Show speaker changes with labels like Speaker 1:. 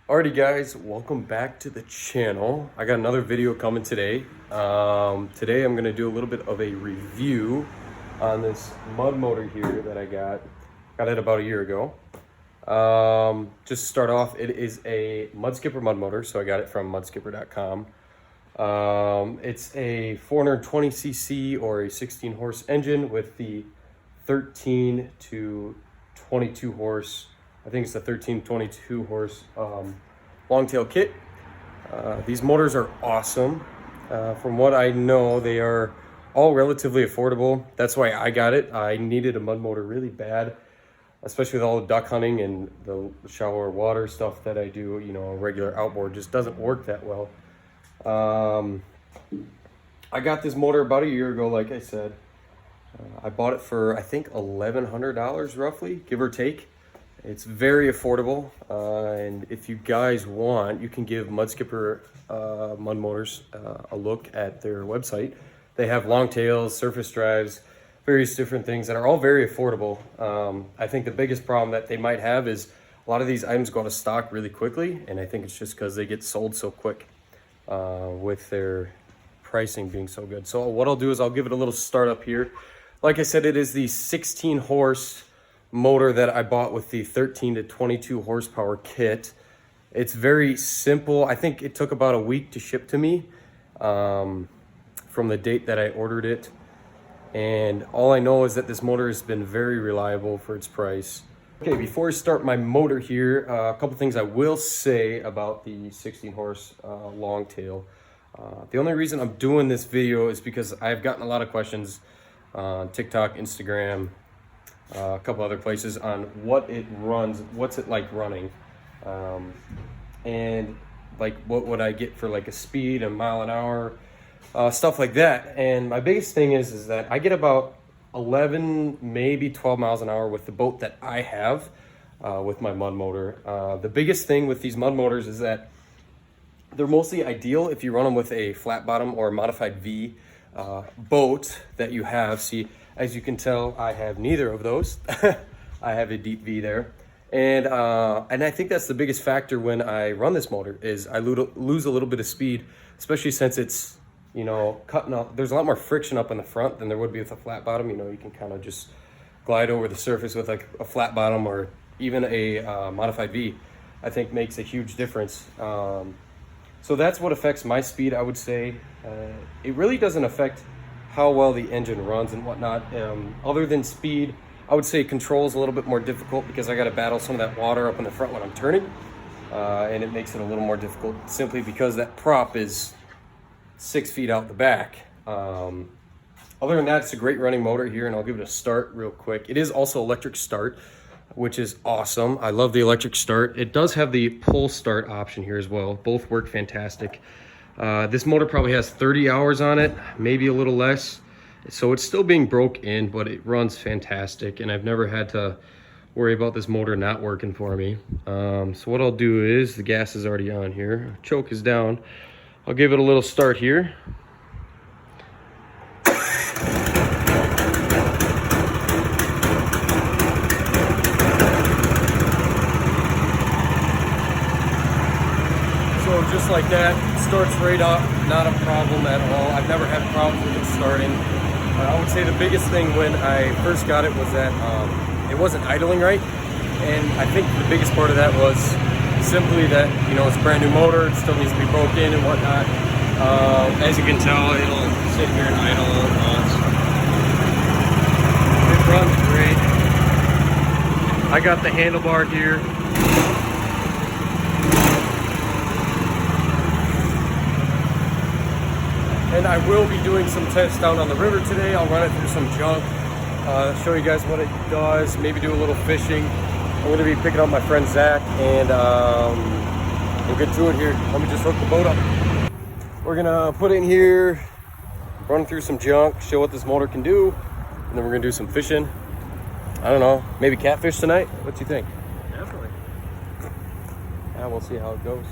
Speaker 1: Alrighty guys, welcome back to the channel. I got another video coming today. Today I'm going to do a little bit of a review on this mud motor here that I got it about a year ago. Just to start off, it is a Mudskipper mud motor, so I got it from mudskipper.com. It's a 420cc or a 16 horse engine with the 13 to 22 horse, I think it's the 13-22 horse longtail kit. These motors are awesome. From what I know, they are all relatively affordable. That's why I got it. I needed a mud motor really bad, especially with all the duck hunting and the shallower water stuff that I do. You know, a regular outboard just doesn't work that well. I got this motor about a year ago, like I said. I bought it for, I think, $1,100 roughly, give or take. It's very affordable, and if you guys want, you can give Mudskipper mud motors a look at their website. They have long tails, surface drives, various different things that are all very affordable. I think the biggest problem that they might have is a lot of these items go out of stock really quickly, and I think it's just because they get sold so quick with their pricing being so good. So what I'll do is I'll give it a little startup here. Like I said, it is the 16 horse motor that I bought with the 13 to 22 horsepower kit. It's very simple. I think it took about a week to ship to me from the date that I ordered it. And all I know is that this motor has been very reliable for its price. Okay, before I start my motor here, a couple things I will say about the 16 horse longtail. The only reason I'm doing this video is because I've gotten a lot of questions on TikTok, Instagram, a couple other places on what it runs, what's it like running, and like what would I get for like a speed, a mile an hour, stuff like that. And my biggest thing is that I get about 11, maybe 12 miles an hour with the boat that I have with my mud motor. The biggest thing with these mud motors is that they're mostly ideal if you run them with a flat bottom or a modified V boat that you have. See, as you can tell, I have neither of those. I have a deep V there. And I think that's the biggest factor when I run this motor is I lose a little bit of speed, especially since it's, you know, cutting off. There's a lot more friction up in the front than there would be with a flat bottom. You know, you can kind of just glide over the surface with like a flat bottom or even a modified V, I think makes a huge difference. So that's what affects my speed, I would say. It really doesn't affect how well the engine runs and whatnot. Other than speed, I would say control is a little bit more difficult because I got to battle some of that water up in the front when I'm turning. And it makes it a little more difficult simply because that prop is 6 feet out the back. Other than that, it's a great running motor here, and I'll give it a start real quick. It is also electric start, which is awesome. I love the electric start. It does have the pull start option here as well. Both work fantastic. This motor probably has 30 hours on it, maybe a little less. So it's still being broke in, but it runs fantastic. And I've never had to worry about this motor not working for me. So what I'll do is, the gas is already on here. Choke is down. I'll give it a little start here. Just like that, starts right up, not a problem at all. I've never had problems with it starting. I would say the biggest thing when I first got it was that it wasn't idling right, and I think the biggest part of that was simply that, you know, it's a brand new motor, it still needs to be broken and whatnot. As you can tell, it'll sit here and idle all at once. It runs great. I got the handlebar here. And I will be doing some tests down on the river today. I'll run it through some junk, show you guys what it does, maybe do a little fishing. I'm gonna be picking up my friend Zach, and we'll get to it here. Let me just hook the boat up. We're gonna put it in here, run through some junk, show what this motor can do, and then we're gonna do some fishing. I don't know, maybe catfish tonight? What do you think?
Speaker 2: Definitely.
Speaker 1: Yeah, we'll see how it goes.